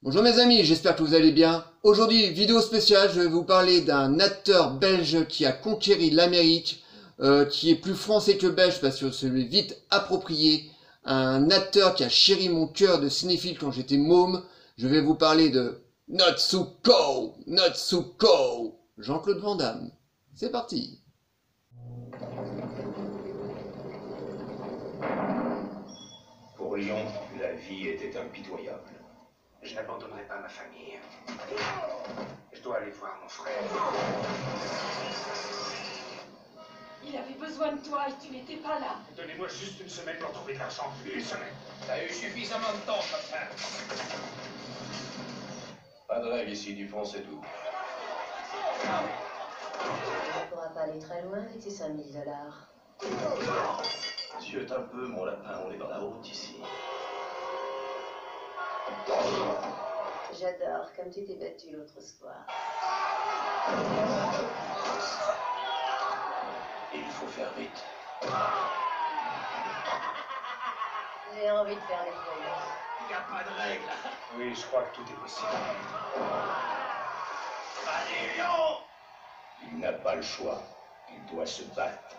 Bonjour mes amis, j'espère que vous allez bien. Aujourd'hui, vidéo spéciale, je vais vous parler d'un acteur belge qui a conquéri l'Amérique, qui est plus français que belge parce que c'est vite approprié. Un acteur qui a chéri mon cœur de cinéphile quand j'étais môme. Je vais vous parler de Natsuko, Jean-Claude Van Damme. C'est parti. Pour Lyon, la vie était impitoyable. Je n'abandonnerai pas ma famille. Je dois aller voir mon frère. Il avait besoin de toi et tu n'étais pas là. Donnez-moi juste une semaine pour trouver de l'argent. Une semaine. T'as eu suffisamment de temps, comme ça. Pas de règle ici, du fond, c'est tout. Tu ne pourras pas aller très loin avec ces 5 000 $. Ziote un peu, mon lapin, on est dans la route ici. J'adore comme tu t'es battu l'autre soir. Il faut faire vite. J'ai envie de faire les choses. Il n'y a pas de règle. Oui, je crois que tout est possible. Allez, Lyon! Il n'a pas le choix. Il doit se battre.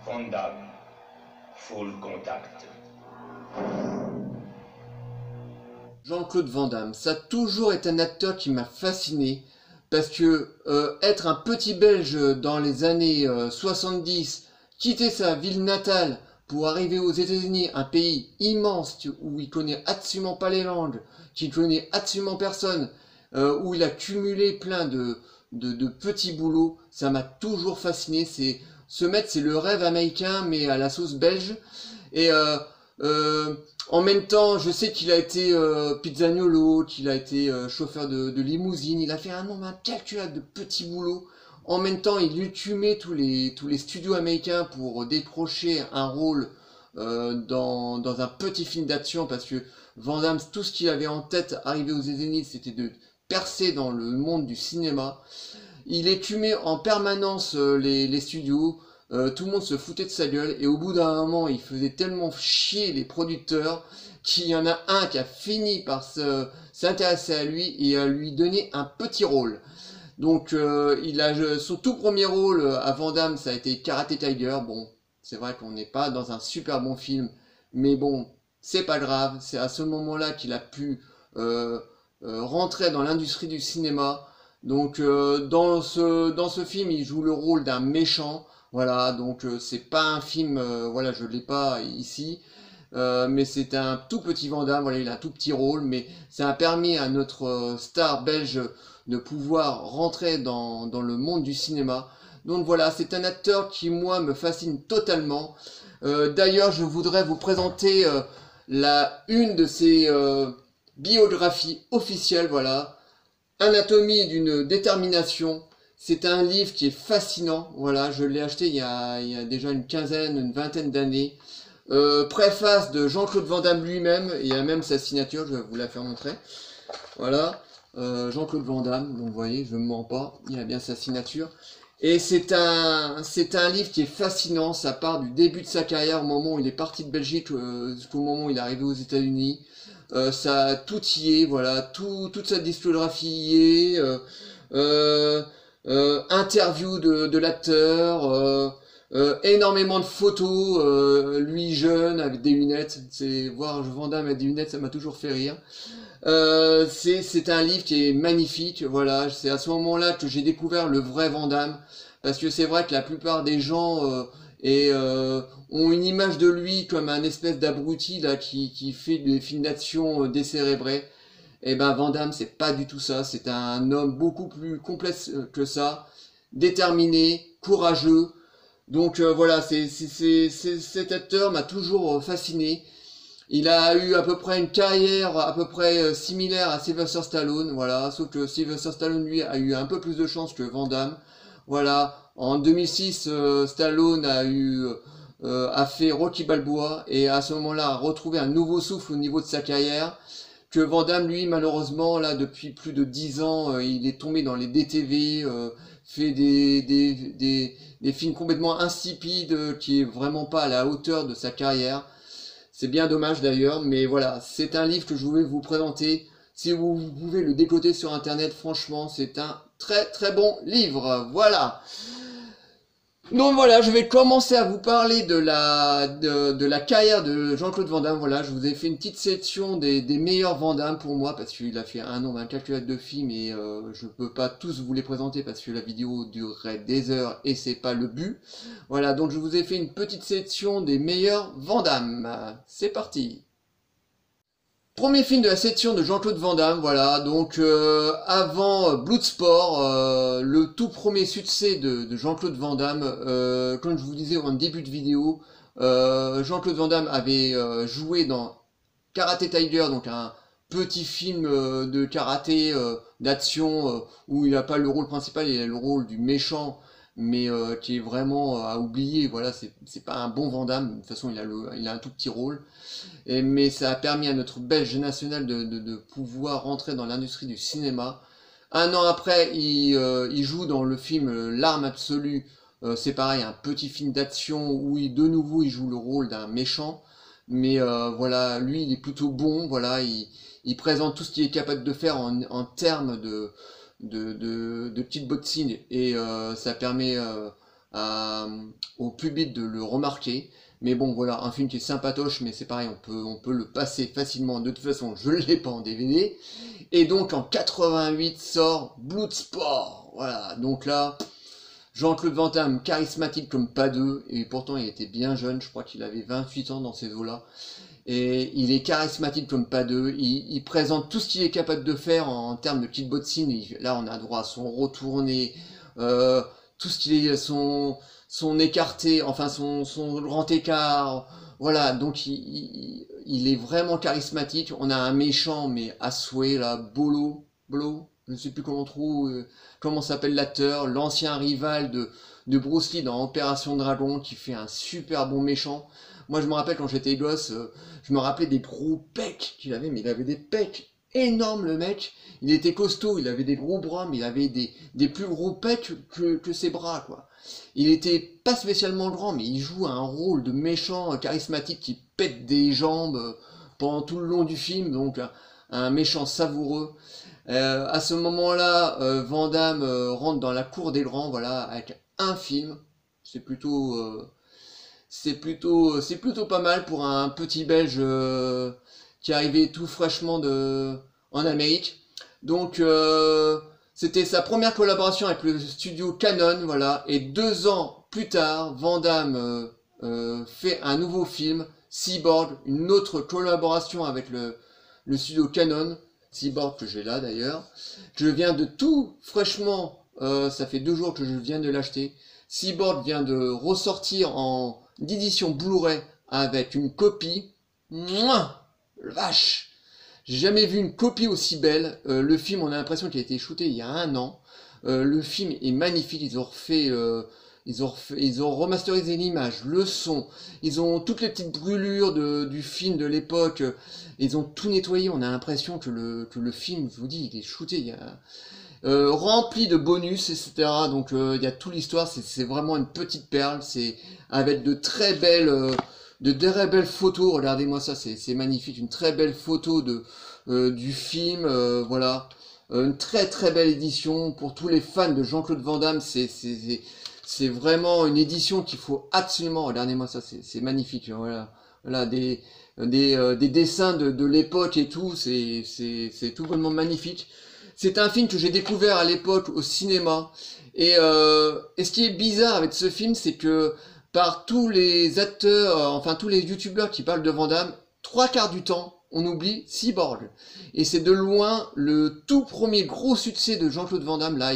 Van Damme, full contact. Jean-Claude Van Damme, ça a toujours été un acteur qui m'a fasciné parce que être un petit Belge dans les années 70, quitter sa ville natale pour arriver aux États-Unis, un pays immense où il connaît absolument pas les langues, qui connaît absolument personne, où il a cumulé plein de petits boulots, ça m'a toujours fasciné. Ce mec, c'est le rêve américain mais à la sauce belge. Et en même temps, je sais qu'il a été pizzagnolo, qu'il a été chauffeur de limousine. Il a fait un nombre incalculable de petits boulots. En même temps, il ultimait tous les studios américains pour décrocher un rôle dans un petit film d'action, parce que Van Damme, tout ce qu'il avait en tête arrivé aux États-Unis, c'était de percer dans le monde du cinéma. Il écumait en permanence les studios. Tout le monde se foutait de sa gueule et au bout d'un moment il faisait tellement chier les producteurs qu'il y en a un qui a fini par s'intéresser à lui et à lui donner un petit rôle. Donc son tout premier rôle à Van Damme, ça a été Karate Tiger. Bon, c'est vrai qu'on n'est pas dans un super bon film, mais bon, c'est pas grave. C'est à ce moment-là qu'il a pu rentrer dans l'industrie du cinéma. Donc dans ce film, il joue le rôle d'un méchant. Voilà, donc c'est pas un film, voilà, je l'ai pas ici, mais c'est un tout petit Van Damme, voilà, il a un tout petit rôle, mais ça a permis à notre star belge de pouvoir rentrer dans le monde du cinéma. Donc voilà, c'est un acteur qui, moi, me fascine totalement. D'ailleurs, je voudrais vous présenter une de ses biographies officielles, voilà, Anatomie d'une détermination. C'est un livre qui est fascinant, voilà, je l'ai acheté il y a déjà une vingtaine d'années. Préface de Jean-Claude Van Damme lui-même, il y a même sa signature, je vais vous la faire montrer. Voilà, Jean-Claude Van Damme, donc vous voyez, je ne mens pas, il a bien sa signature. Et c'est un livre qui est fascinant, ça part du début de sa carrière, au moment où il est parti de Belgique, jusqu'au moment où il est arrivé aux États-Unis. Ça, tout y est, voilà, toute sa discographie y est. Interview de l'acteur, énormément de photos, lui jeune avec des lunettes. Voir Van Damme avec des lunettes, ça m'a toujours fait rire. C'est un livre qui est magnifique, voilà. C'est à ce moment-là que j'ai découvert le vrai Van Damme, parce que c'est vrai que la plupart des gens ont une image de lui comme un espèce d'abruti là qui fait des films d'action décérébrés. Et ben Van Damme, c'est pas du tout ça, c'est un homme beaucoup plus complexe que ça, déterminé, courageux. Donc voilà, cet acteur m'a toujours fasciné. Il a eu à peu près une carrière à peu près similaire à Sylvester Stallone, voilà, sauf que Sylvester Stallone lui a eu un peu plus de chance que Van Damme. Voilà, en 2006, Stallone a fait Rocky Balboa et à ce moment-là a retrouvé un nouveau souffle au niveau de sa carrière. Que Van Damme, lui, malheureusement, là, depuis plus de 10 ans, il est tombé dans les DTV, fait des films complètement insipides, qui est vraiment pas à la hauteur de sa carrière. C'est bien dommage d'ailleurs, mais voilà, c'est un livre que je voulais vous présenter. Si vous pouvez le décoter sur internet, franchement, c'est un très très bon livre. Voilà. Donc voilà, je vais commencer à vous parler de la carrière de Jean-Claude Van Damme. Voilà, je vous ai fait une petite sélection des meilleurs Van Damme pour moi, parce qu'il a fait un nombre incalculable de films et je peux pas tous vous les présenter parce que la vidéo durerait des heures et c'est pas le but. Voilà, donc je vous ai fait une petite sélection des meilleurs Van Damme. C'est parti. Premier film de la section de Jean-Claude Van Damme, voilà, donc avant Bloodsport, le tout premier succès de Jean-Claude Van Damme, comme je vous disais en début de vidéo, Jean-Claude Van Damme avait joué dans Karate Tiger, donc un petit film de karaté, d'action, où il n'a pas le rôle principal, il a le rôle du méchant, mais qui est vraiment à oublier, voilà, c'est pas un bon Van Damme, de toute façon il a un tout petit rôle. Mais ça a permis à notre Belge national de pouvoir rentrer dans l'industrie du cinéma. Un an après, il joue dans le film L'Arme Absolue. C'est pareil, un petit film d'action où de nouveau il joue le rôle d'un méchant. Mais voilà, lui il est plutôt bon. Voilà, il présente tout ce qu'il est capable de faire en termes de petites bottines. Et ça permet au public de le remarquer. Mais bon, voilà, un film qui est sympatoche, mais c'est pareil, on peut le passer facilement. De toute façon, je ne l'ai pas en DVD. Et donc, en 88 sort Bloodsport. Voilà, donc là, Jean-Claude Van Damme, charismatique comme pas deux. Et pourtant, il était bien jeune, je crois qu'il avait 28 ans dans ces eaux-là. Et il est charismatique comme pas deux. Il présente tout ce qu'il est capable de faire en termes de kickboxing. Là, on a droit à son retourné, tout ce qu'il est, son écarté, enfin son grand écart, voilà, donc il est vraiment charismatique. On a un méchant, mais à souhait, là, Bolo, je ne sais plus comment s'appelle l'acteur, l'ancien rival de Bruce Lee dans Opération Dragon, qui fait un super bon méchant. Moi je me rappelle quand j'étais gosse, je me rappelais des gros pecs qu'il avait, mais il avait des pecs énormes le mec, il était costaud, il avait des gros bras, mais il avait des plus gros pecs que ses bras, quoi. Il était pas spécialement grand, mais il joue un rôle de méchant charismatique qui pète des jambes pendant tout le long du film, donc un méchant savoureux. À ce moment-là, Van Damme rentre dans la cour des grands, voilà, avec un film. C'est plutôt pas mal pour un petit Belge qui arrivait tout fraîchement en Amérique. Donc c'était sa première collaboration avec le studio Canon, voilà. Et 2 ans plus tard, Van Damme fait un nouveau film, Cyborg, une autre collaboration avec le studio Canon, Cyborg que j'ai là d'ailleurs. Je viens de tout fraîchement, ça fait 2 jours que je viens de l'acheter. Cyborg vient de ressortir en édition Blu-ray avec une copie. Mouah, vache! J'ai jamais vu une copie aussi belle. Le film, on a l'impression qu'il a été shooté il y a 1 an. Le film est magnifique. Ils ont remasterisé l'image, le son. Ils ont toutes les petites brûlures du film de l'époque. Ils ont tout nettoyé. On a l'impression que le film, je vous dis, il est shooté. Rempli de bonus, etc. Donc il y a toute l'histoire. C'est vraiment une petite perle. C'est avec de très belles photos, regardez-moi ça, c'est magnifique, une très belle photo du film, voilà, une très très belle édition, pour tous les fans de Jean-Claude Van Damme, c'est vraiment une édition qu'il faut absolument, regardez-moi ça, c'est magnifique, voilà, des dessins de l'époque et tout, c'est tout vraiment magnifique. C'est un film que j'ai découvert à l'époque au cinéma, et ce qui est bizarre avec ce film, c'est que par tous les acteurs, enfin tous les youtubeurs qui parlent de Van Damme, 3/4 du temps, on oublie Cyborg. Et c'est de loin le tout premier gros succès de Jean-Claude Van Damme. Là,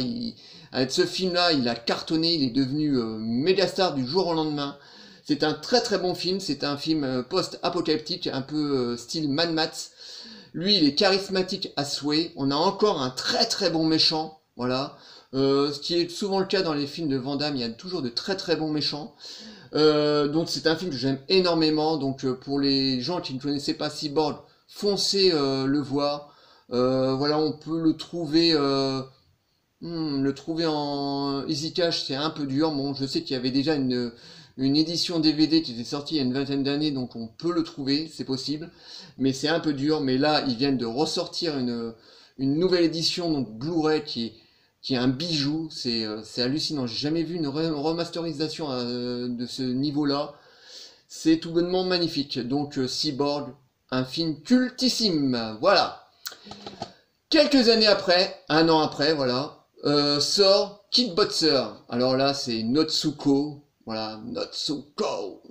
avec ce film-là, il a cartonné, il est devenu méga star du jour au lendemain. C'est un très très bon film, c'est un film post-apocalyptique, un peu style Mad Max. Lui, il est charismatique à souhait. On a encore un très très bon méchant, voilà. Ce qui est souvent le cas dans les films de Van Damme, il y a toujours de très très bons méchants. Donc c'est un film que j'aime énormément. Donc pour les gens qui ne connaissaient pas Cyborg, foncez le voir. Voilà, on peut le trouver en Easy Cash, c'est un peu dur. Bon, je sais qu'il y avait déjà une édition DVD qui était sortie il y a une vingtaine d'années, donc on peut le trouver, c'est possible. Mais c'est un peu dur. Mais là, ils viennent de ressortir une nouvelle édition, donc Blu-ray, qui est un bijou. C'est hallucinant. J'ai jamais vu une remasterisation de ce niveau-là. C'est tout bonnement magnifique. Donc Cyborg, un film cultissime. Voilà. Quelques années après, un an après, voilà, sort Kid Butcher. Alors là, c'est Notsuko, voilà, Notsuko,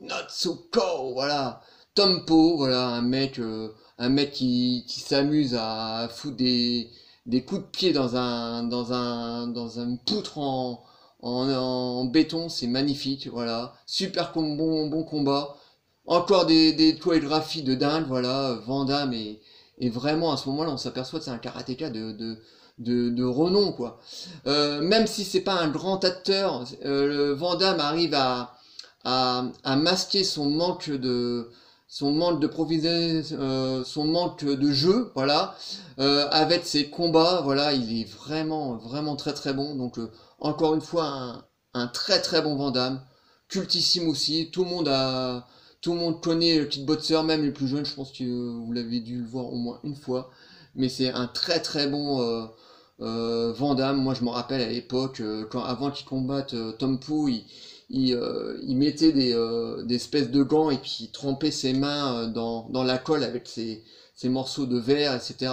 voilà, Tompo, voilà, un mec qui s'amuse à foutre des coups de pied dans une poutre en béton, c'est magnifique, voilà, super bon combat, encore des chorégraphies de dingue, voilà, Van Damme et vraiment, à ce moment-là, on s'aperçoit que c'est un karatéka de renom, quoi. Même si c'est pas un grand acteur, Van Damme arrive à masquer son manque de son manque de jeu, voilà, avec ses combats, voilà, il est vraiment très très bon. Donc encore une fois, un très très bon Van Damme, cultissime aussi. Tout le monde connaît Kid Butcher, même les plus jeunes, je pense que vous l'avez dû le voir au moins une fois. Mais c'est un très très bon Van Damme. Moi je me rappelle à l'époque, avant qu'il combatte Tom Poo, il mettait des espèces de gants et puis il trempait ses mains dans la colle avec ses morceaux de verre, etc.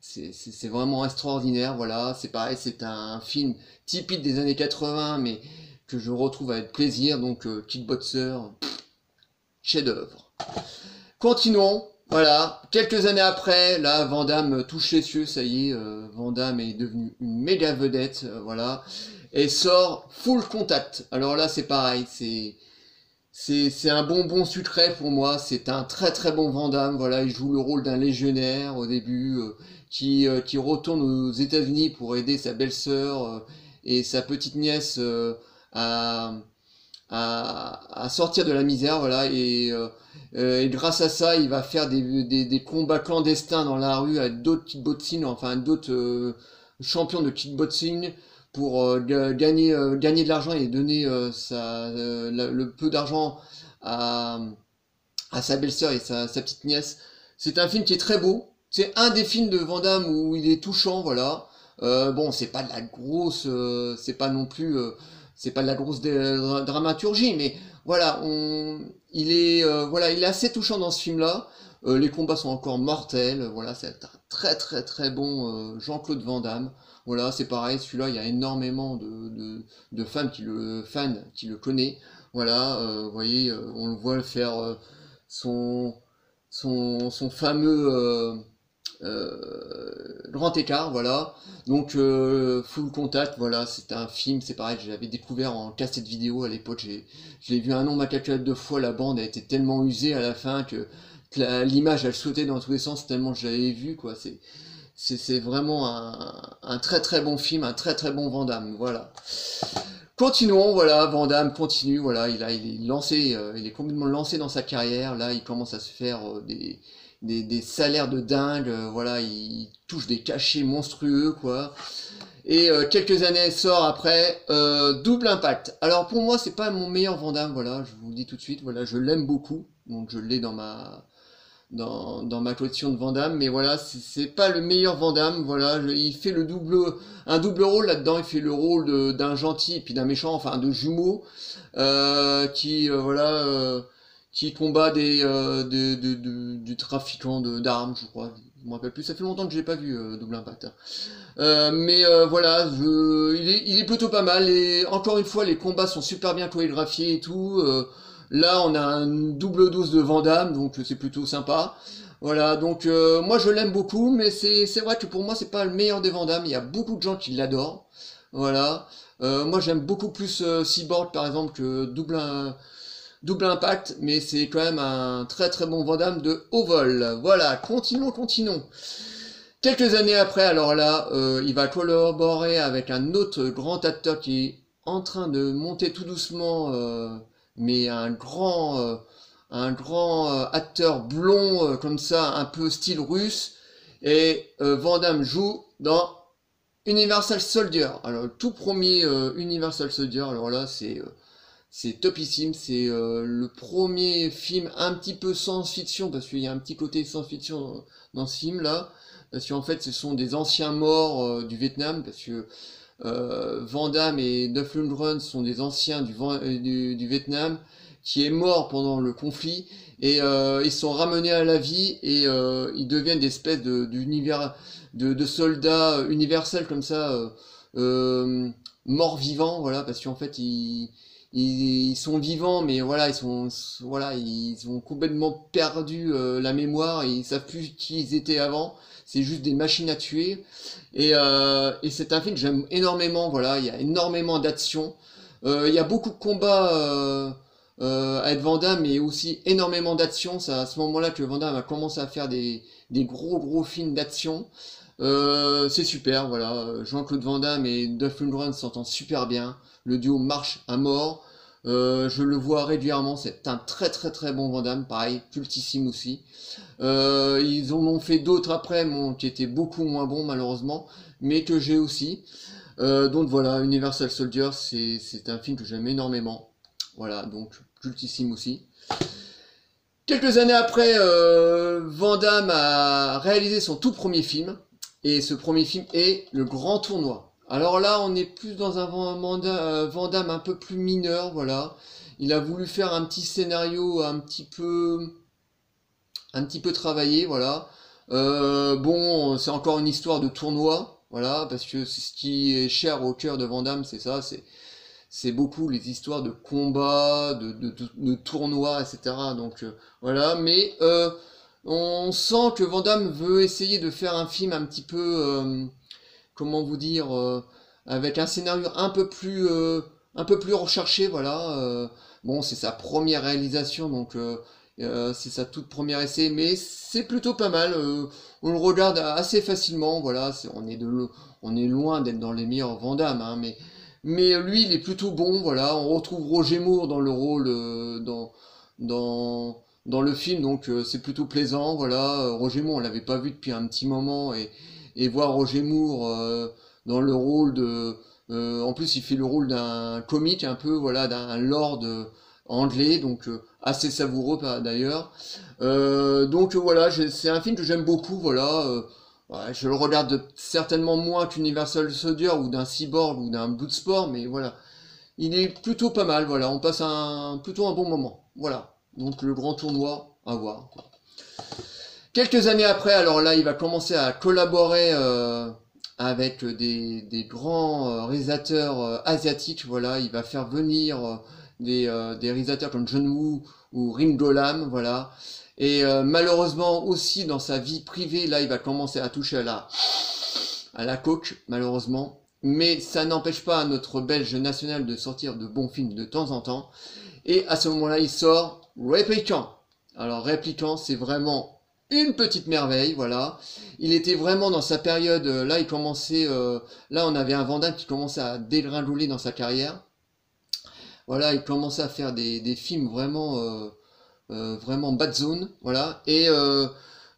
C'est vraiment extraordinaire, voilà. C'est pareil, c'est un film typique des années 80, mais que je retrouve avec plaisir. Donc Kid Butcher, chef-d'œuvre. Continuons, voilà, quelques années après, là, Van Damme touche les cieux, ça y est, Van Damme est devenu une méga vedette, voilà, et sort Full Contact. Alors là, c'est pareil, c'est un bonbon sucré pour moi, c'est un très très bon Van Damme, voilà, il joue le rôle d'un légionnaire au début, qui retourne aux États-Unis pour aider sa belle-sœur et sa petite nièce à sortir de la misère, voilà, et grâce à ça, il va faire des combats clandestins dans la rue avec d'autres kickboxing, enfin d'autres champions de kickboxing pour gagner de l'argent et donner le peu d'argent à sa belle-sœur et sa petite nièce. C'est un film qui est très beau. C'est un des films de Van Damme où il est touchant, voilà. Bon, c'est pas de la grosse, c'est pas non plus c'est pas de la grosse dramaturgie, mais voilà, il est assez touchant dans ce film-là. Les combats sont encore mortels, voilà, c'est un très très très bon Jean-Claude Van Damme. Voilà, c'est pareil, celui-là, il y a énormément de fans qui le connaissent. Voilà, vous voyez, on le voit faire son fameux grand écart, voilà. Donc Full Contact, voilà, c'est un film, c'est pareil, je l'avais découvert en cassette vidéo à l'époque, je l'ai vu un nombre incalculable de fois, la bande a été tellement usée à la fin que l'image elle sautait dans tous les sens tellement je l'avais vu, quoi. C'est vraiment un très très bon film, un très très bon Van Damme, voilà. Continuons, voilà, Van Damme continue, voilà, il est lancé, il est complètement lancé dans sa carrière, là il commence à se faire des salaires de dingue, voilà, il touche des cachets monstrueux, quoi. Et quelques années sort après Double Impact. Alors pour moi c'est pas mon meilleur Van Damme, voilà, je vous le dis tout de suite, voilà, je l'aime beaucoup, donc je l'ai dans ma collection de Van Damme, mais voilà, c'est pas le meilleur Van Damme, voilà, il fait un double rôle là-dedans, il fait le rôle d'un gentil et puis d'un méchant, enfin de jumeaux, qui combat du trafiquant d'armes, je crois, je me rappelle plus, ça fait longtemps que j'ai pas vu Double Impact, hein. Voilà, il est plutôt pas mal, et encore une fois, les combats sont super bien chorégraphiés et tout, là, on a une double dose de Van Damme, donc c'est plutôt sympa. Voilà, donc moi je l'aime beaucoup, mais c'est vrai que pour moi c'est pas le meilleur des Van Damme. Il y a beaucoup de gens qui l'adorent. Voilà. Moi j'aime beaucoup plus Cyborg par exemple que Double Impact, mais c'est quand même un très très bon Van Damme de haut vol. Voilà, continuons. Quelques années après, alors là, il va collaborer avec un autre grand acteur qui est en train de monter tout doucement, mais un grand acteur blond comme ça, un peu style russe. Et Van Damme joue dans Universal Soldier. Alors le tout premier Universal Soldier, alors là c'est topissime, c'est le premier film un petit peu science-fiction, parce qu'il y a un petit côté science-fiction dans ce film là, parce qu'en fait ce sont des anciens morts du Vietnam, parce que Van Damme et Dolph Lundgren sont des anciens du Vietnam, qui est mort pendant le conflit, et ils sont ramenés à la vie, et ils deviennent des espèces de soldats universels comme ça, morts vivants, voilà, parce qu'en fait ils sont vivants, mais voilà, ils ont complètement perdu la mémoire, et ils savent plus qui ils étaient avant. C'est juste des machines à tuer. Et c'est un film que j'aime énormément, voilà, il y a énormément d'action. Il y a beaucoup de combats avec Van Damme, mais aussi énormément d'action. C'est à ce moment-là que Van Damme a commencé à faire des gros films d'action. C'est super, voilà. Jean-Claude Van Damme et Dolph Lundgren s'entendent super bien. Le duo marche à mort. Je le vois régulièrement, c'est un très bon Van Damme, pareil, cultissime aussi. Ils en ont fait d'autres après, qui étaient beaucoup moins bons malheureusement, mais que j'ai aussi. Donc voilà, Universal Soldier, c'est un film que j'aime énormément. Voilà, donc cultissime aussi. Quelques années après, Van Damme a réalisé son tout premier film, et ce premier film est Le Grand Tournoi. Alors là, on est plus dans un Van Damme un peu plus mineur, voilà. Il a voulu faire un petit scénario un petit peu travaillé, voilà. Bon, c'est encore une histoire de tournoi, voilà, parce que c'est ce qui est cher au cœur de Van Damme, c'est ça, c'est beaucoup les histoires de combats, de tournois, etc. Donc voilà, mais on sent que Van Damme veut essayer de faire un film un petit peu, comment vous dire, avec un scénario un peu plus recherché, voilà. Bon, c'est sa première réalisation, donc c'est sa toute première essai, mais c'est plutôt pas mal. On le regarde assez facilement, voilà. On est loin d'être dans les meilleurs Van Damme, hein, mais lui, il est plutôt bon, voilà. On retrouve Roger Moore dans le rôle, dans le film, donc c'est plutôt plaisant, voilà. Roger Moore, on l'avait pas vu depuis un petit moment, et voir Roger Moore dans le rôle en plus il fait le rôle d'un comique un peu, voilà, d'un lord anglais, donc assez savoureux d'ailleurs. Donc voilà, c'est un film que j'aime beaucoup, voilà. Ouais, je le regarde certainement moins qu'Universal Soldier ou d'un Cyborg ou d'un Bloodsport, mais voilà, il est plutôt pas mal, voilà, on passe plutôt un bon moment, voilà. Donc Le Grand Tournoi, à voir, quoi. Quelques années après, alors là, il va commencer à collaborer avec des grands réalisateurs asiatiques, voilà. Il va faire venir des réalisateurs comme John Woo ou Ringo Lam, voilà. Et malheureusement aussi dans sa vie privée, là, il va commencer à toucher à la coke, malheureusement. Mais ça n'empêche pas à notre Belge national de sortir de bons films de temps en temps. Et à ce moment-là, il sort Répliquant. Alors Répliquant, c'est vraiment une petite merveille, voilà. Il était vraiment dans sa période, là il commençait, là on avait un Van Damme qui commençait à dégringoler dans sa carrière. Voilà, il commençait à faire des films vraiment, vraiment bad zone, voilà. Et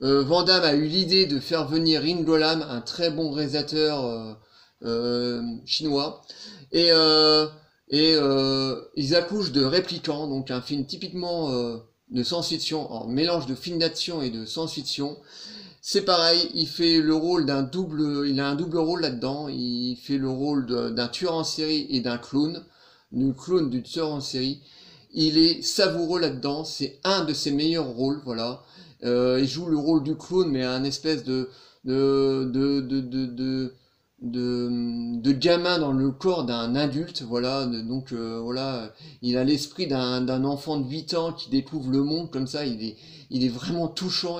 Van Damme a eu l'idée de faire venir Ringo Lam, un très bon réalisateur chinois. Et ils accouchent de Répliquant, donc un film typiquement de science-fiction, en mélange de film d'action et de science-fiction. C'est pareil, il fait le rôle il a un double rôle là-dedans. Il fait le rôle d'un tueur en série et d'un clown, du tueur en série. Il est savoureux là-dedans, c'est un de ses meilleurs rôles, voilà. Il joue le rôle du clown, mais un espèce de gamin dans le corps d'un adulte, voilà. Donc voilà, il a l'esprit d'un enfant de 8 ans qui découvre le monde comme ça. Il est vraiment touchant.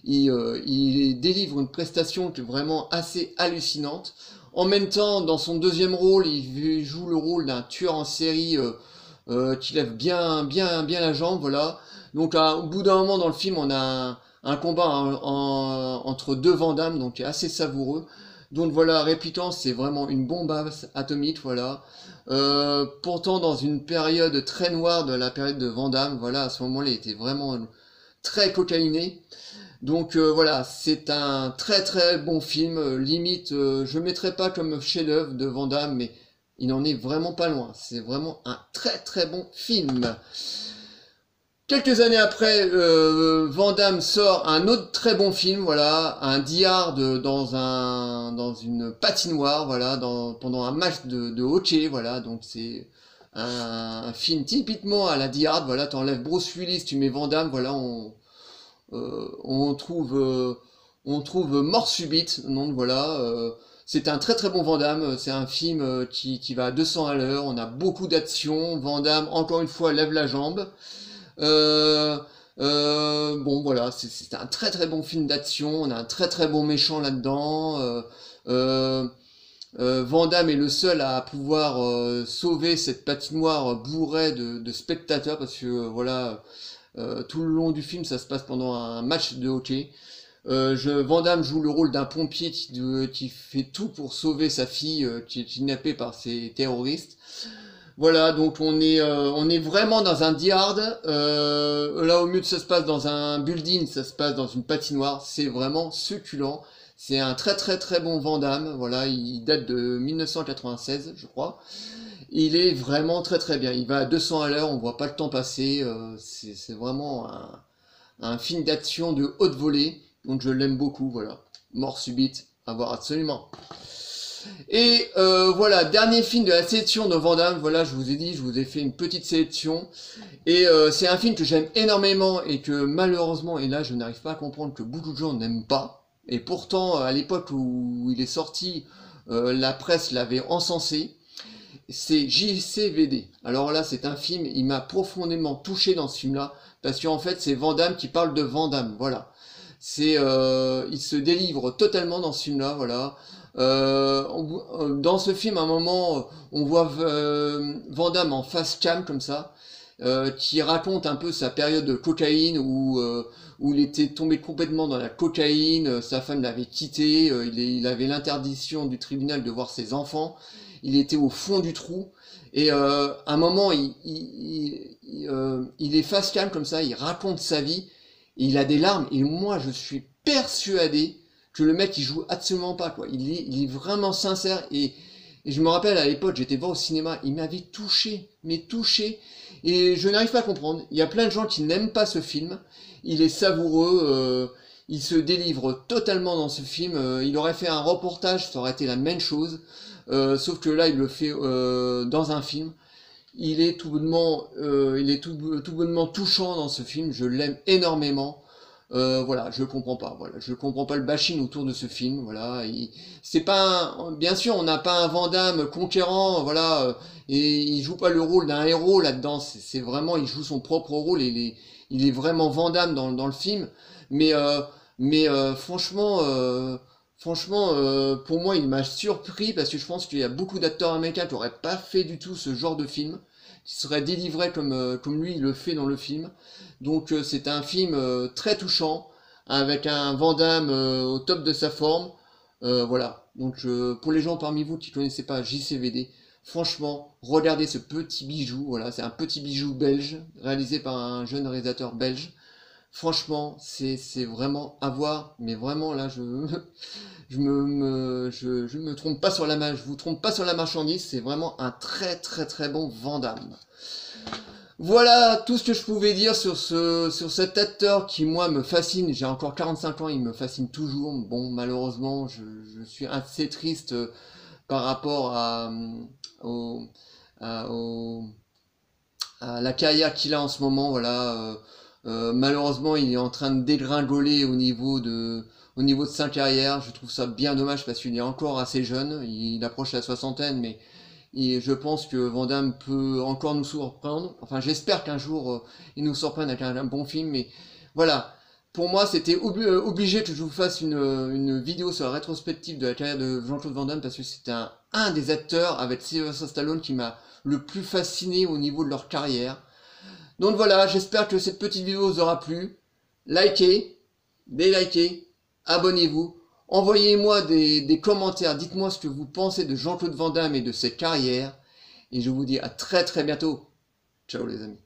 Il délivre une prestation qui est vraiment assez hallucinante. En même temps, dans son deuxième rôle, il joue le rôle d'un tueur en série qui lève bien la jambe, voilà. Donc au bout d'un moment dans le film, on a un combat entre deux Van Damme, donc assez savoureux. Donc voilà, Répliquant, c'est vraiment une bombe atomique, voilà. Pourtant, dans une période très noire de la période de Van Damme, voilà, à ce moment-là, il était vraiment très cocaïné. Donc voilà, c'est un très bon film, limite, je ne mettrai pas comme chef-d'œuvre de Van Damme, mais il n'en est vraiment pas loin. C'est vraiment un très bon film. Quelques années après, Van Damme sort un autre très bon film, voilà, un Die Hard dans une patinoire, voilà, pendant un match de hockey, voilà, donc c'est un film typiquement à la Die Hard, voilà, t'enlèves Bruce Willis, tu mets Van Damme, voilà, on trouve Mort Subite, donc voilà, c'est un très bon Van Damme, c'est un film qui va à 200 à l'heure, on a beaucoup d'action, Van Damme, encore une fois, lève la jambe. Bon voilà, c'est un très bon film d'action, on a un très bon méchant là-dedans. Van Damme est le seul à pouvoir sauver cette patinoire bourrée de spectateurs parce que voilà, tout le long du film ça se passe pendant un match de hockey. Van Damme joue le rôle d'un pompier qui fait tout pour sauver sa fille qui est kidnappée par ces terroristes. Voilà, donc on est vraiment dans un Die Hard. Là, au mieux de ça se passe dans un building, ça se passe dans une patinoire. C'est vraiment succulent. C'est un très bon Van Damme. Voilà, il date de 1996, je crois. Il est vraiment très bien. Il va à 200 à l'heure, on voit pas le temps passer. C'est vraiment un film d'action de haute volée. Donc je l'aime beaucoup, voilà. Mort subite, à voir absolument. Et voilà, dernier film de la sélection de Van Damme, voilà, je vous ai dit, je vous ai fait une petite sélection, et c'est un film que j'aime énormément, et que malheureusement, et là je n'arrive pas à comprendre que beaucoup de gens n'aiment pas, et pourtant, à l'époque où il est sorti, la presse l'avait encensé, c'est JCVD. Alors là, c'est un film, il m'a profondément touché dans ce film-là, parce qu'en fait, c'est Van Damme qui parle de Van Damme, voilà. Il se délivre totalement dans ce film-là, voilà. Dans ce film, à un moment, on voit Van Damme en face cam comme ça, qui raconte un peu sa période de cocaïne où il était tombé complètement dans la cocaïne, sa femme l'avait quitté, il avait l'interdiction du tribunal de voir ses enfants, il était au fond du trou, et à un moment, il est face cam comme ça, il raconte sa vie, et il a des larmes, et moi je suis persuadé que le mec il joue absolument pas, quoi. Il est vraiment sincère, et je me rappelle à l'époque, j'étais voir au cinéma, il m'avait touché, mais touché, et je n'arrive pas à comprendre. Il y a plein de gens qui n'aiment pas ce film, il est savoureux, il se délivre totalement dans ce film, il aurait fait un reportage, ça aurait été la même chose, sauf que là il le fait dans un film. Il est tout bonnement touchant dans ce film, je l'aime énormément. Voilà, je comprends pas le bashing autour de ce film, voilà, c'est pas bien sûr, on n'a pas un Van Damme conquérant, voilà, et il joue pas le rôle d'un héros là-dedans, c'est vraiment, il joue son propre rôle, et il est vraiment Van Damme dans le film, mais franchement, pour moi, il m'a surpris, parce que je pense qu'il y a beaucoup d'acteurs américains qui n'auraient pas fait du tout ce genre de film, qui seraient délivrés comme lui il le fait dans le film. Donc c'est un film très touchant, avec un Van Damme au top de sa forme. Voilà, donc pour les gens parmi vous qui ne connaissaient pas JCVD, franchement, regardez ce petit bijou, voilà, c'est un petit bijou belge, réalisé par un jeune réalisateur belge. Franchement, c'est vraiment à voir, mais vraiment là, je me trompe pas sur je vous trompe pas sur la marchandise, c'est vraiment un très bon Van Damme. Voilà tout ce que je pouvais dire sur cet acteur qui moi me fascine, j'ai encore 45 ans, il me fascine toujours. Bon, malheureusement, je suis assez triste par rapport à la carrière qu'il a en ce moment, voilà. Malheureusement, il est en train de dégringoler au niveau de sa carrière. Je trouve ça bien dommage parce qu'il est encore assez jeune, il approche la soixantaine, mais je pense que Van Damme peut encore nous surprendre. Enfin, j'espère qu'un jour il nous surprenne avec un bon film, mais voilà. pour moi, c'était obligé que je vous fasse une vidéo sur la rétrospective de la carrière de Jean-Claude Van Damme, parce que c'est un des acteurs avec Sylvester Stallone qui m'a le plus fasciné au niveau de leur carrière. Donc voilà, j'espère que cette petite vidéo vous aura plu. Likez, délikez, abonnez-vous, envoyez-moi des commentaires, dites-moi ce que vous pensez de Jean-Claude Van Damme et de ses carrières. Et je vous dis à très bientôt. Ciao les amis.